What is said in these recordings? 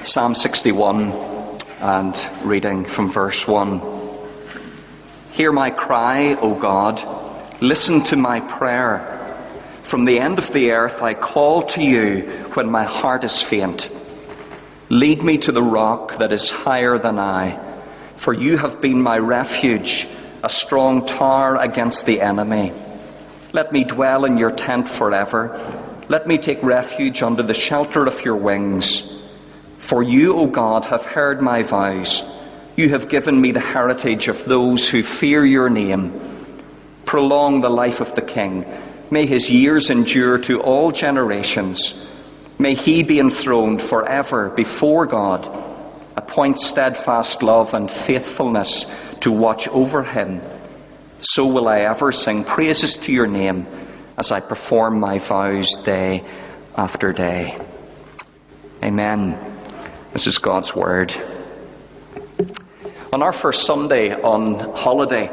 Psalm 61 and reading from verse 1. Hear my cry, O God, listen to my prayer. From the end of the earth I call to you when my heart is faint. Lead me to the rock that is higher than I, for you have been my refuge, a strong tower against the enemy. Let me dwell in your tent forever. Let me take refuge under the shelter of your wings. For you, O God, have heard my vows. You have given me the heritage of those who fear your name. Prolong the life of the king. May his years endure to all generations. May he be enthroned forever before God. Appoint steadfast love and faithfulness to watch over him. So will I ever sing praises to your name as I perform my vows day after day. Amen. This is God's word. On our first Sunday on holiday,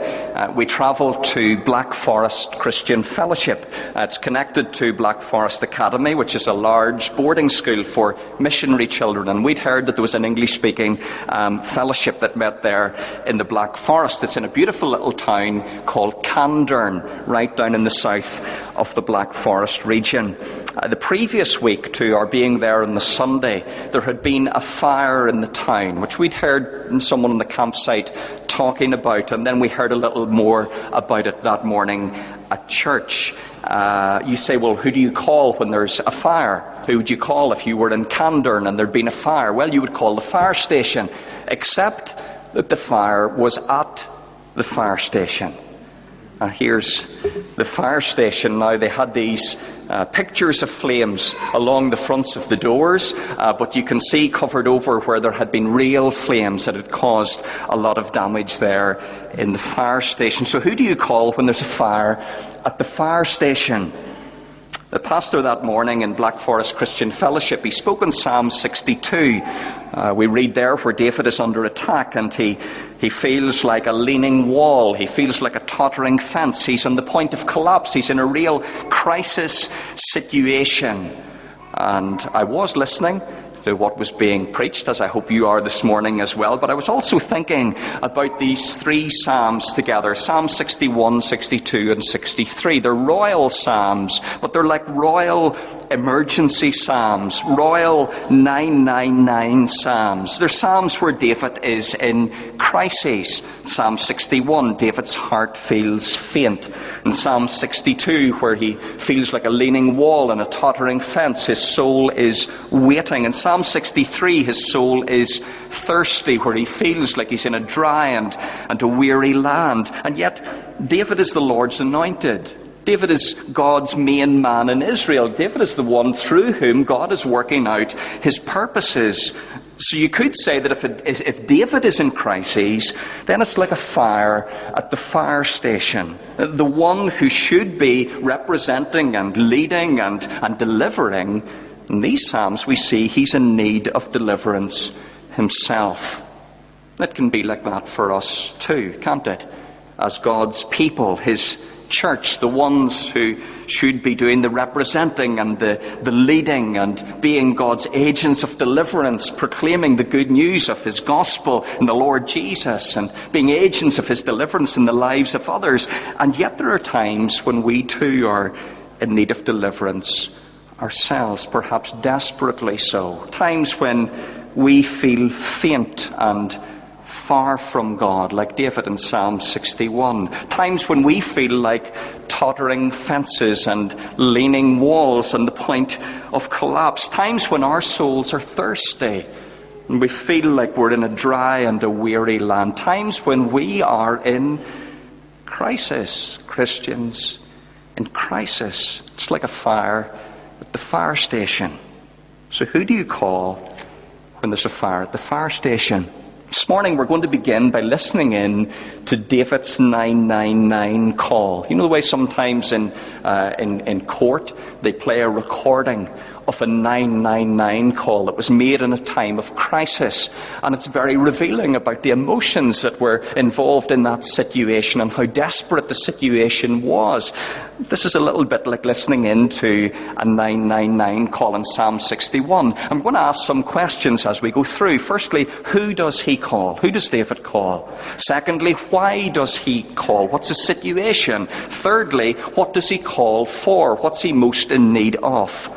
we travelled to Black Forest Christian Fellowship. It's connected to Black Forest Academy, which is a large boarding school for missionary children. And we'd heard that there was an English-speaking fellowship that met there in the Black Forest. It's in a beautiful little town called Candern, right down in the south of the Black Forest region. The previous week to our being there on the Sunday, there had been a fire in the town, which we'd heard someone on the campsite talking about, and then we heard a little more about it that morning at church. You say, well, who do you call when there's a fire? Who would you call if you were in Candern and there'd been a fire? Well, you would call the fire station, except that the fire was at the fire station. Here's the fire station now. They had these pictures of flames along the fronts of the doors, but you can see covered over where there had been real flames that had caused a lot of damage there in the fire station. So who do you call when there's a fire at the fire station? The pastor that morning in Black Forest Christian Fellowship, he spoke on Psalm 62. We read there where David is under attack and he feels like a leaning wall. He feels like a tottering fence. He's on the point of collapse. He's in a real crisis situation. And I was listening to what was being preached, as I hope you are this morning as well. But I was also thinking about these three psalms together, Psalm 61, 62 and 63. They're royal psalms, but they're like royal emergency psalms, royal 999 psalms. They're psalms where David is in crises. Psalm 61, David's heart feels faint. In Psalm 62, where he feels like a leaning wall and a tottering fence, his soul is waiting. In Psalm 63, his soul is thirsty, where he feels like he's in a dry and a weary land. And yet, David is the Lord's anointed. David is God's main man in Israel. David is the one through whom God is working out his purposes. So you could say that if David is in crises, then it's like a fire at the fire station. The one who should be representing and leading and delivering. In these psalms we see he's in need of deliverance himself. It can be like that for us too, can't it? As God's people, his church, the ones who should be doing the representing and the leading and being God's agents of deliverance, proclaiming the good news of his gospel in the Lord Jesus and being agents of his deliverance in the lives of others. And yet there are times when we too are in need of deliverance ourselves, perhaps desperately so. Times when we feel faint and far from God, like David in Psalm 61. Times when we feel like tottering fences and leaning walls on the point of collapse. Times when our souls are thirsty and we feel like we're in a dry and a weary land. Times when we are in crisis. Christians in crisis. It's like a fire at the fire station. So who do you call when there's a fire at the fire station? This morning we're going to begin by listening in to David's 999 call. You know the way sometimes in court they play a recording of a 999 call that was made in a time of crisis. And it's very revealing about the emotions that were involved in that situation and how desperate the situation was. This is a little bit like listening into a 999 call in Psalm 61. I'm going to ask some questions as we go through. Firstly, who does he call? Who does David call? Secondly, why does he call? What's the situation? Thirdly, what does he call for? What's he most in need of?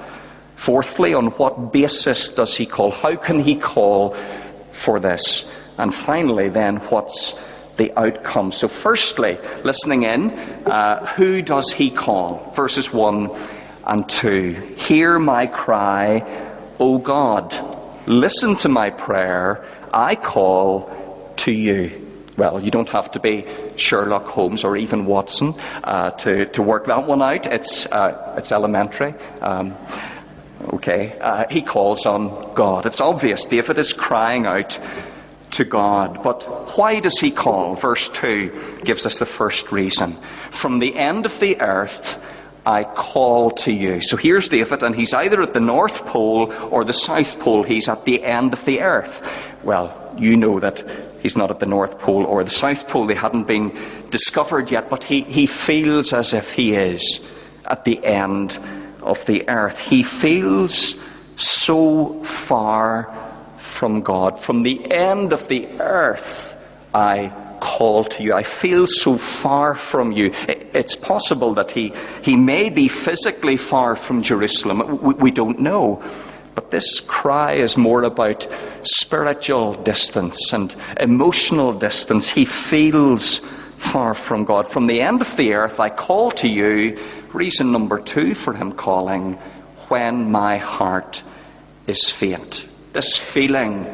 Fourthly, on what basis does he call? How can he call for this? And finally, then, what's the outcome? So firstly, listening in, who does he call? Verses 1 and 2. Hear my cry, O God. Listen to my prayer. I call to you. Well, you don't have to be Sherlock Holmes or even Watson to work that one out. It's elementary. He calls on God. It's obvious. David is crying out to God. But why does he call? Verse 2 gives us the first reason. From the end of the earth, I call to you. So here's David, and he's either at the North Pole or the South Pole. He's at the end of the earth. Well, you know that he's not at the North Pole or the South Pole. They hadn't been discovered yet, but he feels as if he is at the end of the earth. He feels so far from God. From the end of the earth, I call to you. I feel so far from you. It's possible that he may be physically far from Jerusalem. We don't know. But this cry is more about spiritual distance and emotional distance. He feels far from God. From the end of the earth, I call to you. Reason number 2 for him calling, when my heart is faint. This feeling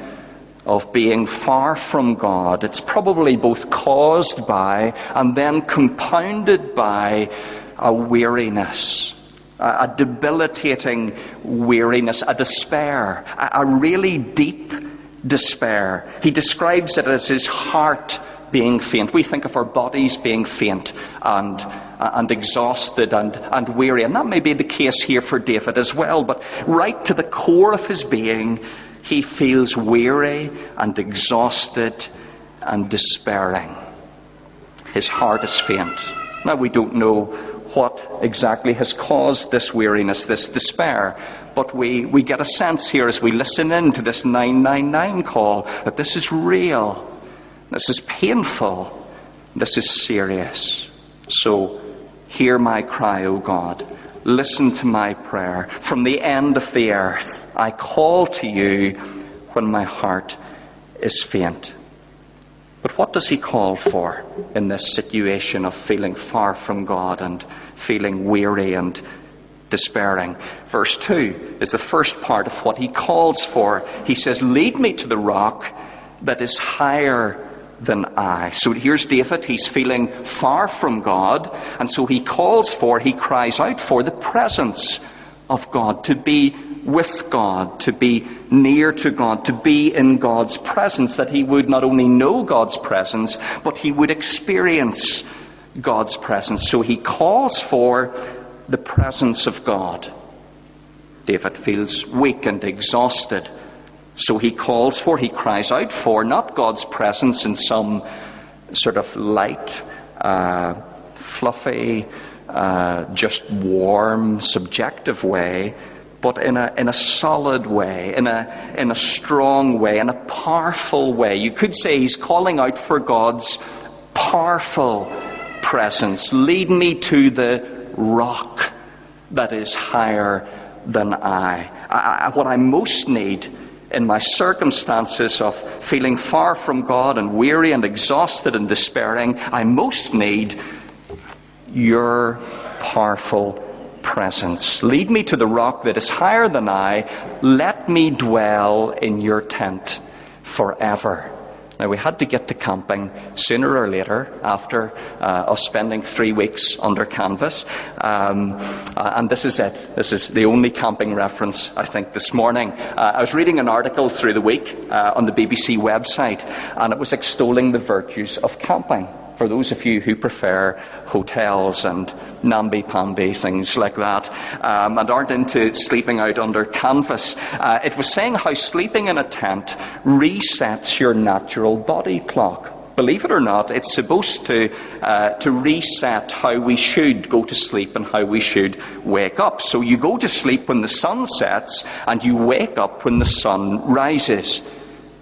of being far from God, it's probably both caused by and then compounded by a weariness, a debilitating weariness, a despair, a really deep despair. He describes it as his heart being faint. We think of our bodies being faint and exhausted and weary. And that may be the case here for David as well. But right to the core of his being, he feels weary and exhausted and despairing. His heart is faint. Now, we don't know what exactly has caused this weariness, this despair. But we get a sense here as we listen in to this 999 call that this is real. This is painful. This is serious. So, hear my cry, O God. Listen to my prayer. From the end of the earth, I call to you when my heart is faint. But what does he call for in this situation of feeling far from God and feeling weary and despairing? Verse 2 is the first part of what he calls for. He says, lead me to the rock that is higher than I. So here's David. He's feeling far from God, and so he cries out for the presence of God, to be with God, to be near to God, to be in God's presence, that he would not only know God's presence, but he would experience God's presence. So he calls for the presence of God. David feels weak and exhausted. So he cries out for not God's presence in some sort of light, fluffy, just warm, subjective way, but in a solid way, in a strong way, in a powerful way. You could say he's calling out for God's powerful presence. Lead me to the rock that is higher than I. What I most need in my circumstances of feeling far from God and weary and exhausted and despairing, I most need your powerful presence. Lead me to the rock that is higher than I. Let me dwell in your tent forever. Now, we had to get to camping sooner or later after us spending 3 weeks under canvas. And this is it. This is the only camping reference, I think, this morning. I was reading an article through the week on the BBC website, and it was extolling the virtues of camping. for those of you who prefer hotels and namby-pamby, things like that, and aren't into sleeping out under canvas. It was saying how sleeping in a tent resets your natural body clock. Believe it or not, it's supposed to reset how we should go to sleep and how we should wake up. So you go to sleep when the sun sets and you wake up when the sun rises.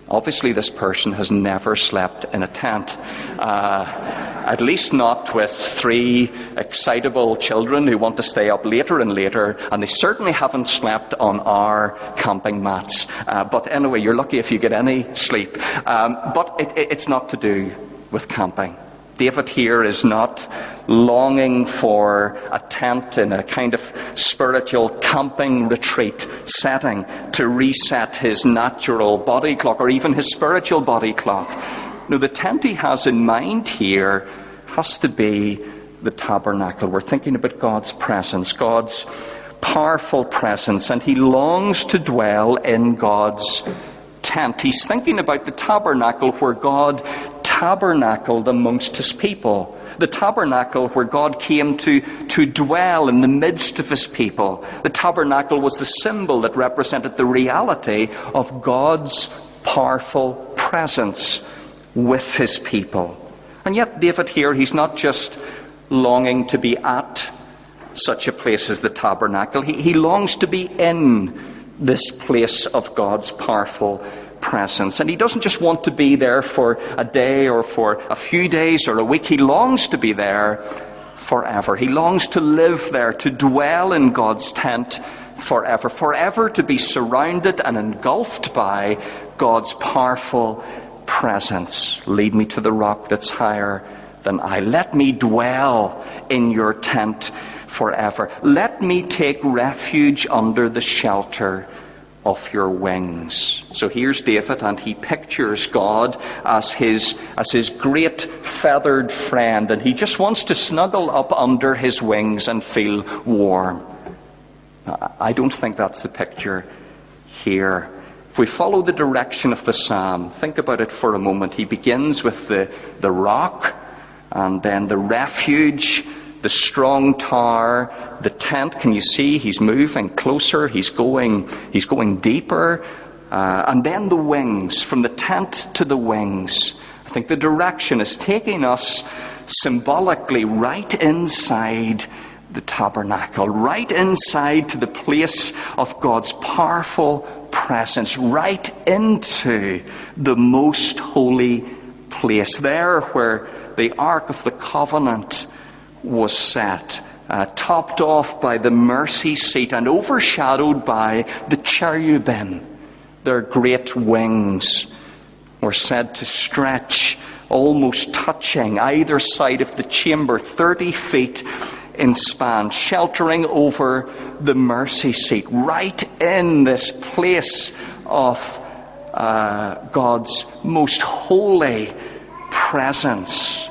Obviously, this person has never slept in a tent. At least not with 3 excitable children who want to stay up later and later, and they certainly haven't slept on our camping mats. But anyway, you're lucky if you get any sleep. But it's not to do with camping. David here is not longing for a tent in a kind of spiritual camping retreat setting to reset his natural body clock or even his spiritual body clock. No, the tent he has in mind here has to be the tabernacle. We're thinking about God's presence, God's powerful presence, and he longs to dwell in God's tent. He's thinking about the tabernacle where God tabernacled amongst his people. The tabernacle where God came to dwell in the midst of his people. The tabernacle was the symbol that represented the reality of God's powerful presence with his people. And yet David here, he's not just longing to be at such a place as the tabernacle. He longs to be in this place of God's powerful presence. And he doesn't just want to be there for a day or for a few days or a week. He longs to be there forever. He longs to live there, to dwell in God's tent forever. Forever to be surrounded and engulfed by God's powerful presence. Lead me to the rock that's higher than I. Let me dwell in your tent forever. Let me take refuge under the shelter of your wings. So here's David, and he pictures God as his great feathered friend, and he just wants to snuggle up under his wings and feel warm. I don't think that's the picture here. If we follow the direction of the psalm, think about it for a moment. He begins with the rock, and then the refuge, the strong tower, the tent. Can you see he's moving closer? He's going deeper. And then the wings, from the tent to the wings. I think the direction is taking us symbolically right inside the tabernacle, right inside to the place of God's powerful presence, right into the most holy place, there where the Ark of the Covenant was set, topped off by the mercy seat and overshadowed by the cherubim. Their great wings were said to stretch, almost touching either side of the chamber, 30 feet in span, sheltering over the mercy seat, right in this place of God's most holy presence.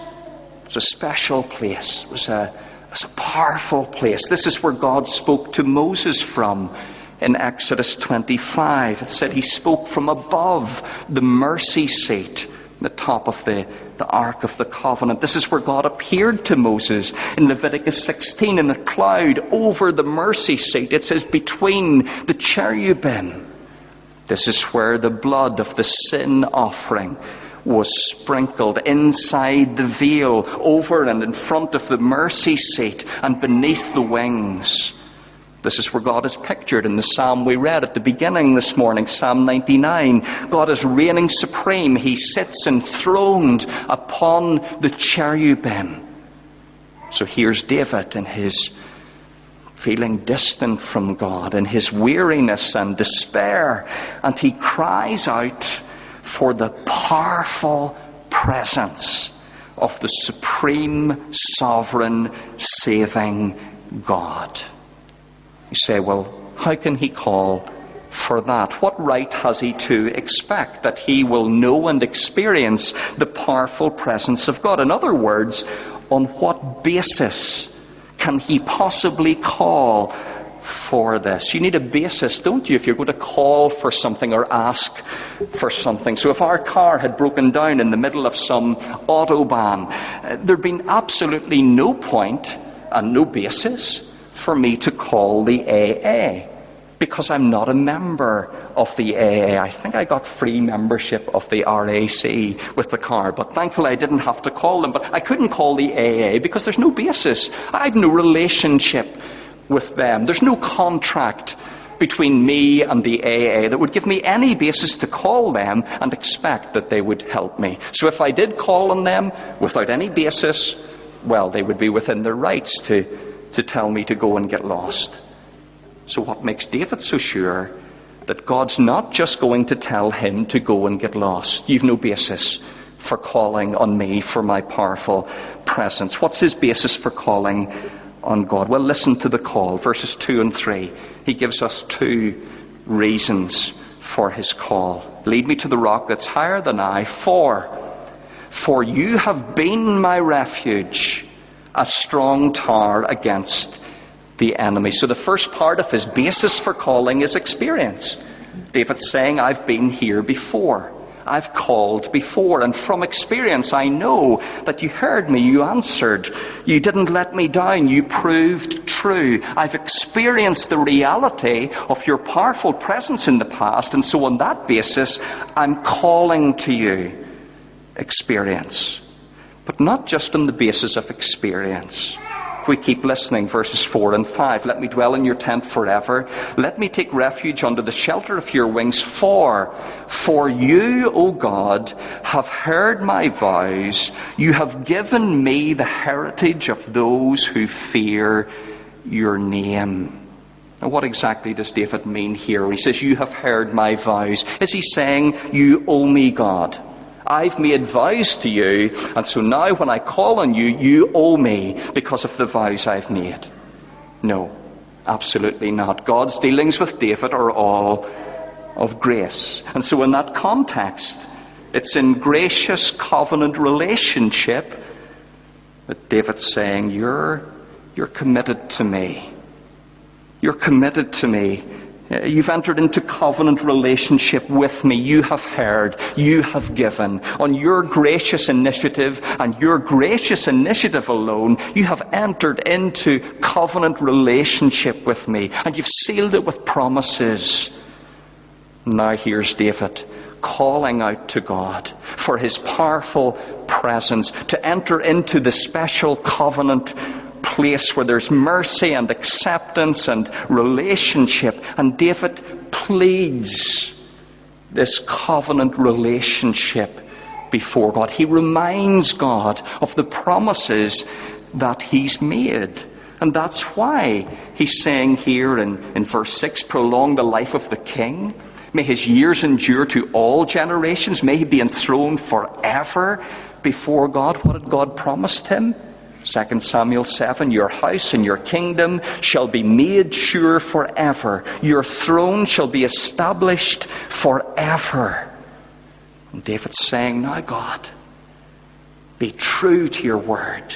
It was a special place. It was a powerful place. This is where God spoke to Moses from in Exodus 25. It said he spoke from above the mercy seat, the top of the Ark of the Covenant. This is where God appeared to Moses in Leviticus 16 in a cloud over the mercy seat. It says between the cherubim. This is where the blood of the sin offering was sprinkled inside the veil, over and in front of the mercy seat and beneath the wings. This is where God is pictured in the psalm we read at the beginning this morning, Psalm 99. God is reigning supreme. He sits enthroned upon the cherubim. So here's David in his feeling distant from God, in his weariness and despair, and he cries out for the powerful presence of the supreme, sovereign, saving God. You say, well, how can he call for that? What right has he to expect that he will know and experience the powerful presence of God? In other words, on what basis can he possibly call for this. You need a basis, don't you, if you're going to call for something or ask for something. So if our car had broken down in the middle of some autobahn, there'd been absolutely no point and no basis for me to call the AA, because I'm not a member of the AA. I think I got free membership of the RAC with the car, but thankfully I didn't have to call them. But I couldn't call the AA because there's no basis. I have no relationship with them. There's no contract between me and the AA that would give me any basis to call them and expect that they would help me. So if I did call on them without any basis, well, they would be within their rights to tell me to go and get lost. So what makes David so sure that God's not just going to tell him to go and get lost? You've no basis for calling on me for my powerful presence. What's his basis for calling on God? Well, listen to the call, verses 2 and 3. He gives us two reasons for his call. Lead me to the rock that's higher than I, for you have been my refuge, a strong tower against the enemy. So the first part of his basis for calling is experience. David's saying, I've been here before. I've called before, and from experience I know that you heard me, you answered, you didn't let me down, you proved true. I've experienced the reality of your powerful presence in the past, and so on that basis I'm calling to you. Experience. But not just on the basis of experience. If we keep listening, verses 4 and 5, let me dwell in your tent forever. Let me take refuge under the shelter of your wings. For you, O God, have heard my vows. You have given me the heritage of those who fear your name. Now, what exactly does David mean here? He says, you have heard my vows. Is he saying, you owe me, God? I've made vows to you, and so now when I call on you, you owe me because of the vows I've made. No, absolutely not. God's dealings with David are all of grace. And so in that context, it's in gracious covenant relationship that David's saying, you're committed to me. You're committed to me. You've entered into covenant relationship with me. You have heard. You have given. On your gracious initiative and your gracious initiative alone, you have entered into covenant relationship with me. And you've sealed it with promises. Now here's David calling out to God for his powerful presence to enter into the special covenant place where there's mercy and acceptance and relationship. And David pleads this covenant relationship before God. He reminds God of the promises that he's made. And that's why he's saying here in verse 6, prolong the life of the king. May his years endure to all generations. May he be enthroned forever before God. What had God promised him? 2 Samuel 7, your house and your kingdom shall be made sure forever. Your throne shall be established forever. And David's saying, now God, be true to your word.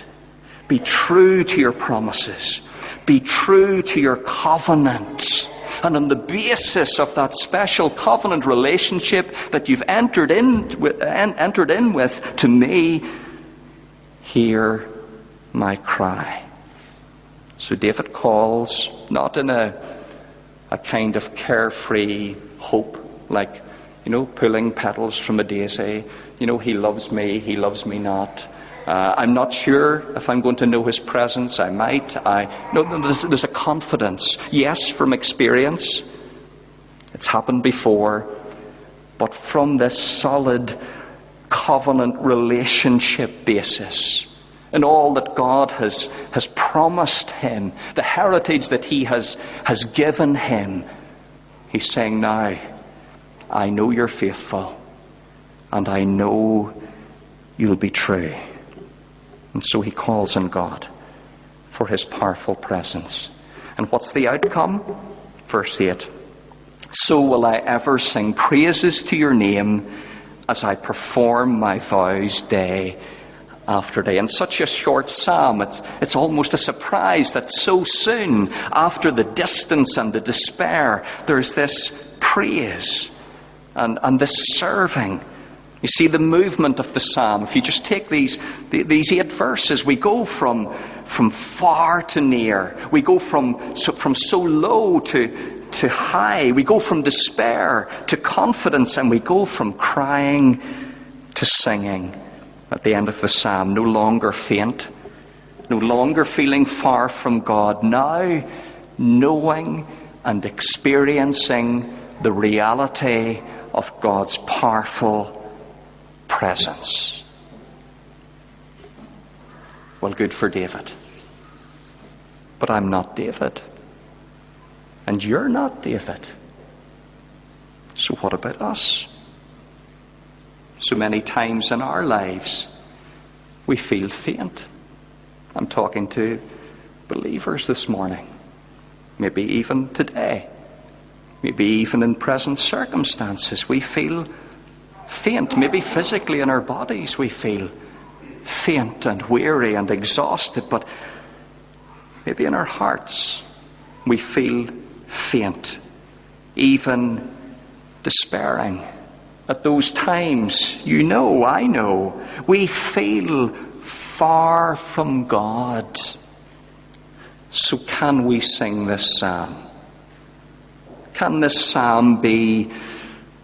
Be true to your promises. Be true to your covenant. And on the basis of that special covenant relationship that you've entered in with to me, hear my cry. So David calls not in a kind of carefree hope, like, pulling petals from a daisy. He loves me not. I'm not sure if I'm going to know his presence. I might. No, there's a confidence. Yes, from experience. It's happened before. But from this solid covenant relationship basis, and all that God has promised him, the heritage that he has given him, he's saying, now, I know you're faithful, and I know you'll be true. And so he calls on God for his powerful presence. And what's the outcome? Verse 8. So will I ever sing praises to your name as I perform my vows day after day. In such a short psalm, it's almost a surprise that so soon, after the distance and the despair, there's this praise and this serving. You see the movement of the psalm. If you just take these 8 verses, we go from far to near. We go from so low to high. We go from despair to confidence, and we go from crying to singing. At the end of the psalm, no longer faint, no longer feeling far from God, now knowing and experiencing the reality of God's powerful presence. Well, good for David. But I'm not David. And you're not David. So what about us? So many times in our lives, we feel faint. I'm talking to believers this morning. Maybe even today. Maybe even in present circumstances, we feel faint. Maybe physically in our bodies we feel faint and weary and exhausted. But maybe in our hearts we feel faint, even despairing. At those times, I know, we feel far from God. So can we sing this psalm? Can this psalm be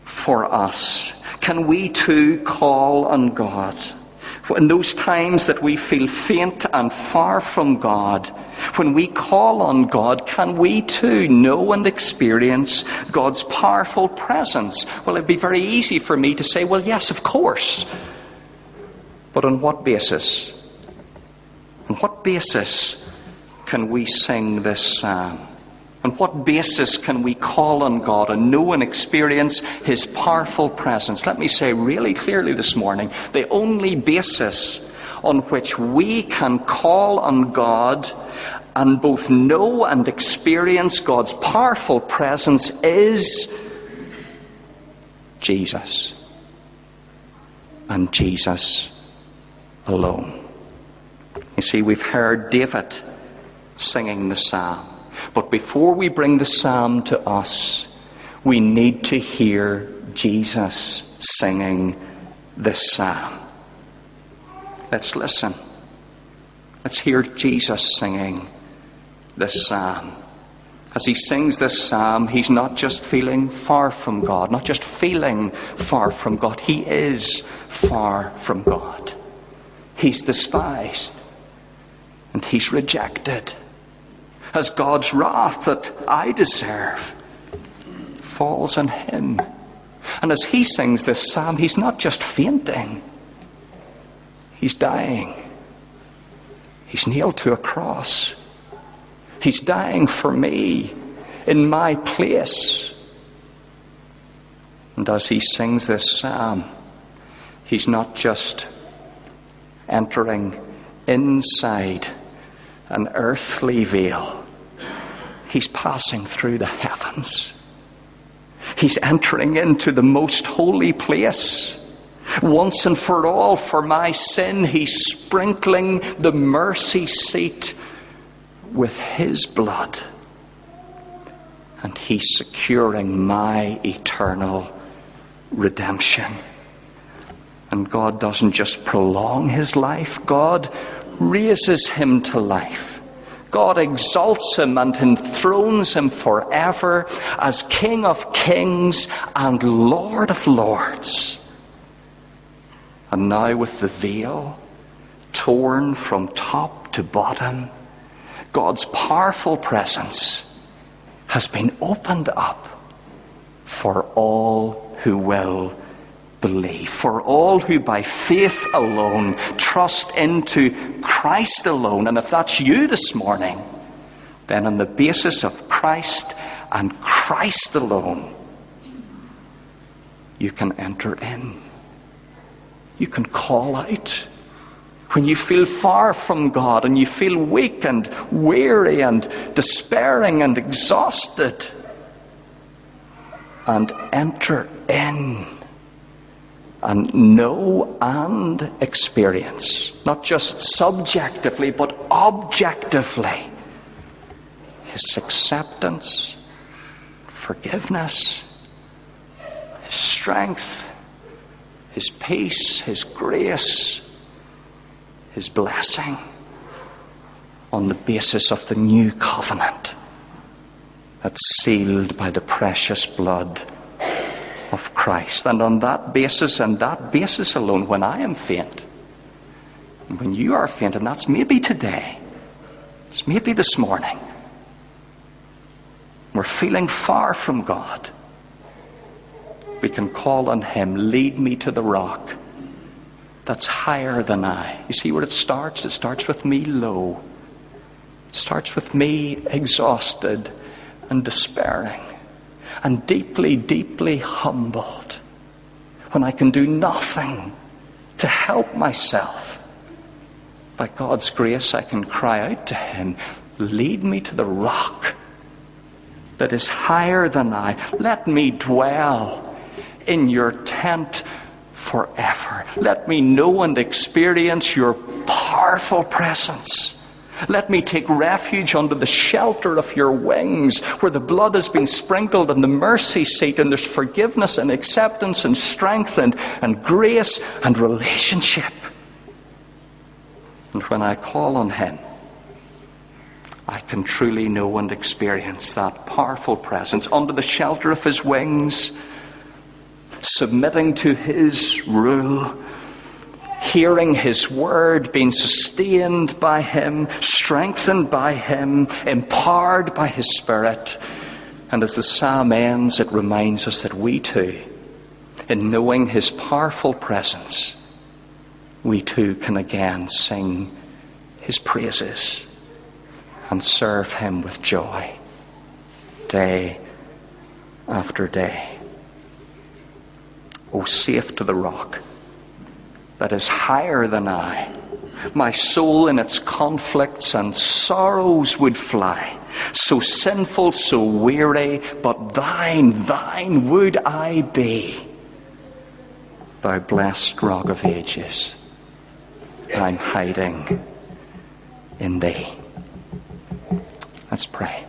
for us? Can we too call on God? In those times that we feel faint and far from God, when we call on God, can we too know and experience God's powerful presence? Well, it'd be very easy for me to say, well, yes, of course. But on what basis? On what basis can we sing this psalm? On what basis can we call on God and know and experience His powerful presence? Let me say really clearly this morning, the only basis on which we can call on God and both know and experience God's powerful presence is Jesus. And Jesus alone. You see, we've heard David singing the psalm. But before we bring the psalm to us, we need to hear Jesus singing this psalm. Let's listen. Let's hear Jesus singing this psalm. As he sings this psalm, he's not just feeling far from God, not just feeling far from God. He is far from God. He's despised and he's rejected. As God's wrath that I deserve falls on him. And as he sings this psalm, he's not just fainting. He's dying. He's nailed to a cross. He's dying for me in my place. And as he sings this psalm, he's not just entering inside an earthly veil. He's passing through the heavens. He's entering into the most holy place. Once and for all, for my sin, he's sprinkling the mercy seat with his blood. And he's securing my eternal redemption. And God doesn't just prolong his life. God raises him to life. God exalts him and enthrones him forever as King of Kings and Lord of Lords. And now with the veil torn from top to bottom, God's powerful presence has been opened up for all who will believe, for all who by faith alone trust into Christ alone. And if that's you this morning, then on the basis of Christ and Christ alone, you can enter in. You can call out. When you feel far from God and you feel weak and weary and despairing and exhausted, and enter in and know and experience, not just subjectively, but objectively, his acceptance, forgiveness, his strength, his peace, his grace, his blessing, on the basis of the new covenant that's sealed by the precious blood of Christ. And on that basis, and that basis alone, when I am faint, and when you are faint, and that's maybe today, it's maybe this morning, we're feeling far from God, we can call on him. Lead me to the rock that's higher than I. You see where it starts? It starts with me low. It starts with me exhausted and despairing and deeply, deeply humbled when I can do nothing to help myself. By God's grace, I can cry out to him, lead me to the rock that is higher than I. Let me dwell in your tent forever. Let me know and experience your powerful presence. Let me take refuge under the shelter of your wings, where the blood has been sprinkled and the mercy seat, and there's forgiveness and acceptance and strength and grace and relationship. And when I call on him, I can truly know and experience that powerful presence under the shelter of his wings, submitting to his rule, hearing his word, being sustained by him, strengthened by him, empowered by his Spirit. And as the psalm ends, it reminds us that we too, in knowing his powerful presence, we too can again sing his praises and serve him with joy day after day. Oh, safe to the rock that is higher than I, my soul in its conflicts and sorrows would fly. So sinful, so weary, but thine would I be. Thou blessed rock of ages, I'm hiding in thee. Let's pray.